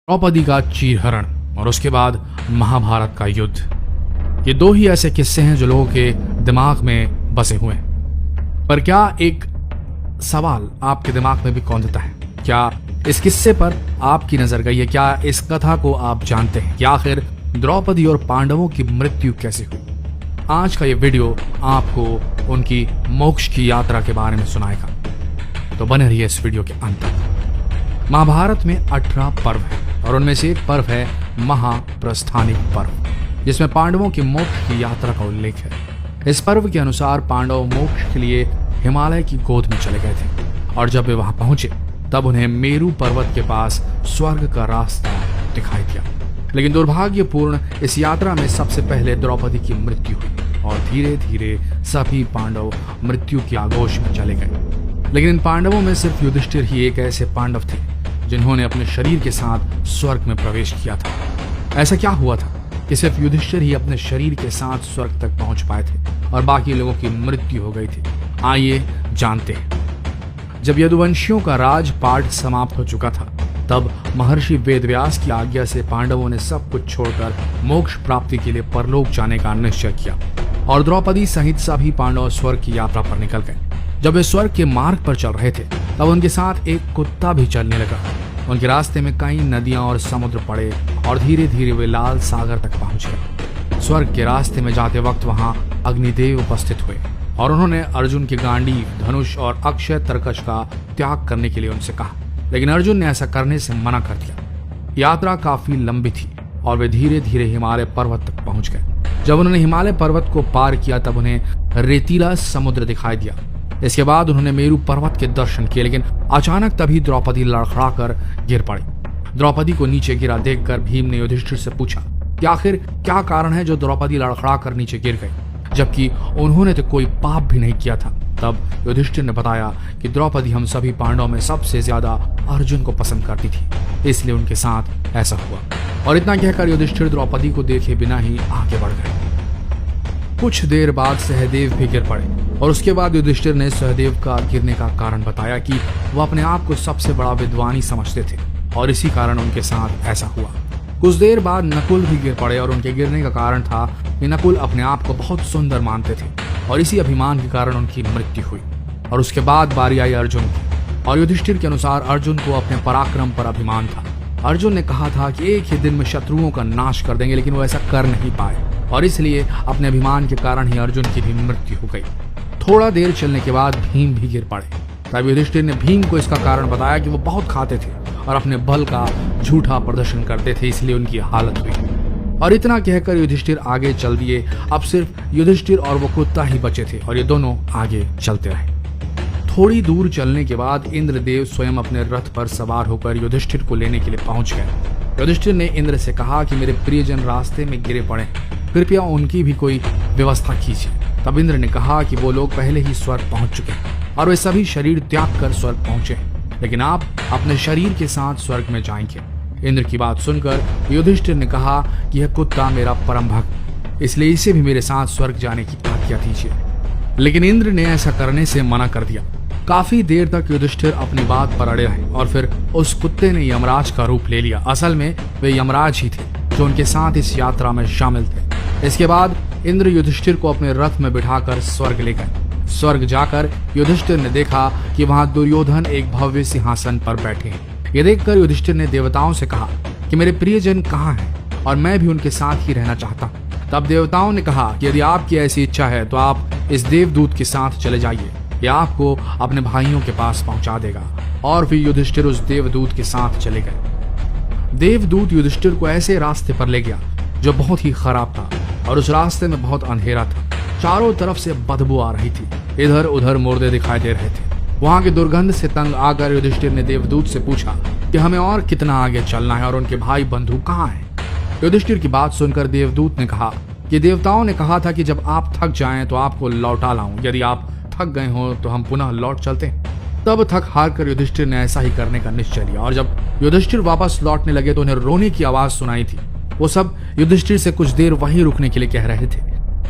द्रौपदी का चीरहरण और उसके बाद महाभारत का युद्ध। ये दो ही ऐसे किस्से हैं जो लोगों के दिमाग में बसे हुए हैं। पर क्या एक सवाल आपके दिमाग में भी कौंधता है, क्या इस किस्से पर आपकी नजर गई है? क्या इस कथा को आप जानते हैं कि आखिर द्रौपदी और पांडवों की मृत्यु कैसे हुई? आज का ये वीडियो आपको उनकी मोक्ष की यात्रा के बारे में सुनाएगा, तो बने रहिए इस वीडियो के अंत तक। महाभारत में 18 पर्व हैं और उनमें से एक पर्व है महाप्रस्थानिक पर्व, जिसमें पांडवों की मोक्ष की यात्रा का उल्लेख है। इस पर्व के अनुसार पांडव मोक्ष के लिए हिमालय की गोद में चले गए थे और जब वे वहां पहुंचे तब उन्हें मेरु पर्वत के पास स्वर्ग का रास्ता दिखाई दिया। लेकिन दुर्भाग्यपूर्ण इस यात्रा में सबसे पहले द्रौपदी की मृत्यु हुई और धीरे धीरे सभी पांडव मृत्यु की आगोश में चले गए। लेकिन इन पांडवों में सिर्फ युधिष्ठिर ही एक ऐसे पांडव थे जिन्होंने अपने शरीर के साथ स्वर्ग में प्रवेश किया था। ऐसा क्या हुआ था कि सिर्फ युधिष्ठिर ही अपने शरीर के साथ स्वर्ग तक पहुंच पाए थे और बाकी लोगों की मृत्यु हो गई थी? आइए जानते हैं। जब यदुवंशियों का राजपाट समाप्त हो चुका था तब महर्षि वेदव्यास की आज्ञा से पांडवों ने सब कुछ छोड़कर मोक्ष प्राप्ति के लिए परलोक जाने का निश्चय किया और द्रौपदी सहित सभी पांडव स्वर्ग की यात्रा पर निकल गए। जब वे स्वर्ग के मार्ग पर चल रहे थे तब उनके साथ एक कुत्ता भी चलने लगा। उनके रास्ते में कई नदियां और समुद्र पड़े और धीरे धीरे वे लाल सागर तक पहुंच गए। स्वर्ग के रास्ते में जाते वक्त वहां अग्निदेव उपस्थित हुए और उन्होंने अर्जुन की गांडीव, धनुष और अक्षय तरकश का त्याग करने के लिए उनसे कहा, लेकिन अर्जुन ने ऐसा करने से मना कर दिया। यात्रा काफी लंबी थी और वे धीरे धीरे हिमालय पर्वत तक पहुंच गए। जब उन्होंने हिमालय पर्वत को पार किया तब उन्हें रेतीला समुद्र दिखाई दिया। इसके बाद उन्होंने मेरु पर्वत के दर्शन किए, लेकिन अचानक तभी द्रौपदी लड़खड़ाकर गिर पड़ी। द्रौपदी को नीचे गिरा देखकर भीम ने युधिष्ठिर से पूछा कि आखिर क्या कारण है जो द्रौपदी लड़खड़ाकर नीचे गिर गई, जबकि उन्होंने तो कोई पाप भी नहीं किया था। तब युधिष्ठिर ने बताया कि द्रौपदी हम सभी पांडवों में सबसे ज्यादा अर्जुन को पसंद करती थी, इसलिए उनके साथ ऐसा हुआ। और इतना कहकर युधिष्ठिर द्रौपदी को देखे बिना ही आगे बढ़ गए। कुछ देर बाद सहदेव भी गिर पड़े और उसके बाद युधिष्ठिर ने सहदेव का गिरने का कारण बताया कि वह अपने आप को सबसे बड़ा विद्वानी समझते थे और इसी कारण उनके साथ ऐसा हुआ। कुछ देर बाद नकुल भी गिर पड़े और उनके गिरने का कारण था कि नकुल अपने आप को बहुत सुंदर मानते थे और इसी अभिमान के कारण उनकी मृत्यु हुई। और उसके बाद बारी आई अर्जुन की और युधिष्ठिर के अनुसार अर्जुन को अपने पराक्रम पर अभिमान था। अर्जुन ने कहा था कि एक ही दिन में शत्रुओं का नाश कर देंगे, लेकिन वो ऐसा कर नहीं पाए और इसलिए अपने अभिमान के कारण ही अर्जुन की भी मृत्यु हो गई। थोड़ा देर चलने के बाद भीम भी गिर पड़े। तब युधिष्ठिर ने भीम को इसका कारण बताया कि वो बहुत खाते थे और अपने बल का झूठा प्रदर्शन करते थे, इसलिए उनकी हालत हुई। और इतना कहकर युधिष्ठिर आगे चल दिए। अब सिर्फ युधिष्ठिर और वो कुत्ता ही बचे थे और ये दोनों आगे चलते रहे। थोड़ी दूर चलने के बाद इंद्रदेव स्वयं अपने रथ पर सवार होकर युधिष्ठिर को लेने के लिए पहुंच गए। युधिष्ठिर ने इंद्र से कहा कि मेरे प्रियजन रास्ते में गिरे पड़े, कृपया उनकी भी कोई व्यवस्था कीजिए। तब इंद्र ने कहा कि वो लोग पहले ही स्वर्ग पहुंच चुके हैं और वे सभी शरीर त्याग कर स्वर्ग पहुंचे हैं, लेकिन आप अपने शरीर के साथ स्वर्ग में जाएंगे। इंद्र की बात सुनकर युधिष्ठिर ने कहा कि यह कुत्ता मेरा परम भक्त, इसलिए इसे भी मेरे साथ स्वर्ग जाने की आज्ञा दीजिए। लेकिन इंद्र ने ऐसा करने से मना कर दिया। काफी देर तक युधिष्ठिर अपनी बात पर अड़े रहे और फिर उस कुत्ते ने यमराज का रूप ले लिया। असल में वे यमराज ही थे जो उनके साथ इस यात्रा में शामिल थे। इसके बाद इंद्र युधिष्ठिर को अपने रथ में बिठाकर स्वर्ग ले गए। स्वर्ग जाकर युधिष्ठिर ने देखा कि वहां दुर्योधन एक भव्य सिंहासन पर बैठे हैं। ये देखकर युधिष्ठिर ने देवताओं से कहा कि मेरे प्रियजन कहाँ हैं और मैं भी उनके साथ ही रहना चाहता हूँ। तब देवताओं ने कहा कि यदि आपकी ऐसी इच्छा है तो आप इस देवदूत के साथ चले जाइए, यह आपको अपने भाइयों के पास पहुंचा देगा। और फिर युधिष्ठिर उस देवदूत के साथ चले गए। देवदूत युधिष्ठिर को ऐसे रास्ते पर ले गया जो बहुत ही खराब था और उस रास्ते में बहुत अंधेरा था। चारों तरफ से बदबू आ रही थी, इधर उधर मुर्दे दिखाई दे रहे थे। वहां की दुर्गंध से तंग आकर युधिष्ठिर ने देवदूत से पूछा कि हमें और कितना आगे चलना है और उनके भाई बंधु कहाँ हैं? युधिष्ठिर की बात सुनकर देवदूत ने कहा कि देवताओं ने कहा था कि जब आप थक जाएं तो आपको लौटा लाऊं, यदि आप थक गए हो तो हम पुनः लौट चलते हैं। तब थक हार कर युधिष्ठिर ने ऐसा ही करने का निश्चय लिया और जब युधिष्ठिर वापस लौटने लगे तो उन्हें रोने की आवाज सुनाई थी। वो सब युधिष्ठिर से कुछ देर वहीं रुकने के लिए कह रहे थे।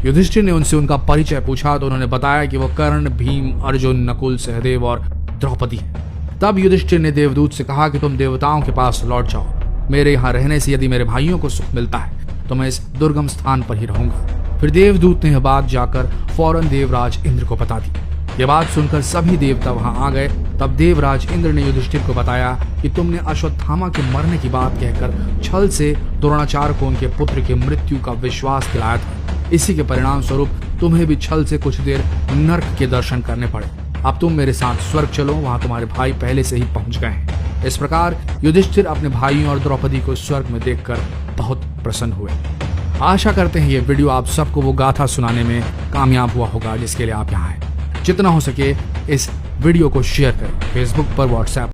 युधिष्ठिर ने उनसे उनका परिचय पूछा तो उन्होंने बताया कि वो कर्ण, भीम, अर्जुन, नकुल, सहदेव और द्रौपदी हैं। तब युधिष्ठिर ने देवदूत से कहा कि तुम देवताओं के पास लौट जाओ मेरे यहाँ रहने से यदि मेरे भाइयों को सुख मिलता है तो मैं इस दुर्गम स्थान पर ही रहूंगा। फिर देवदूत ने यह बात जाकर फौरन देवराज इंद्र को बता दी। यह बात सुनकर सभी देवता वहां आ गए। तब देवराज इंद्र ने युधिष्ठिर को बताया कि तुमने अश्वत्थामा के मरने की बात कहकर छल से द्रोणाचार्य को उनके पुत्र की मृत्यु का विश्वास दिलाया था। इसी के परिणाम स्वरूप तुम्हें भी छल से कुछ देर नर्क के दर्शन करने पड़े। अब तुम मेरे साथ स्वर्ग चलो, वहां तुम्हारे भाई पहले से ही पहुंच गए हैं। इस प्रकार युधिष्ठिर अपने भाइयों और द्रौपदी को स्वर्ग में देखकर बहुत प्रसन्न हुए। आशा करते हैं ये वीडियो आप सबको वो गाथा सुनाने में कामयाब हुआ होगा जिसके लिए आप यहाँ हैं। जितना हो सके इस वीडियो को शेयर करें, फेसबुक पर, व्हाट्सएप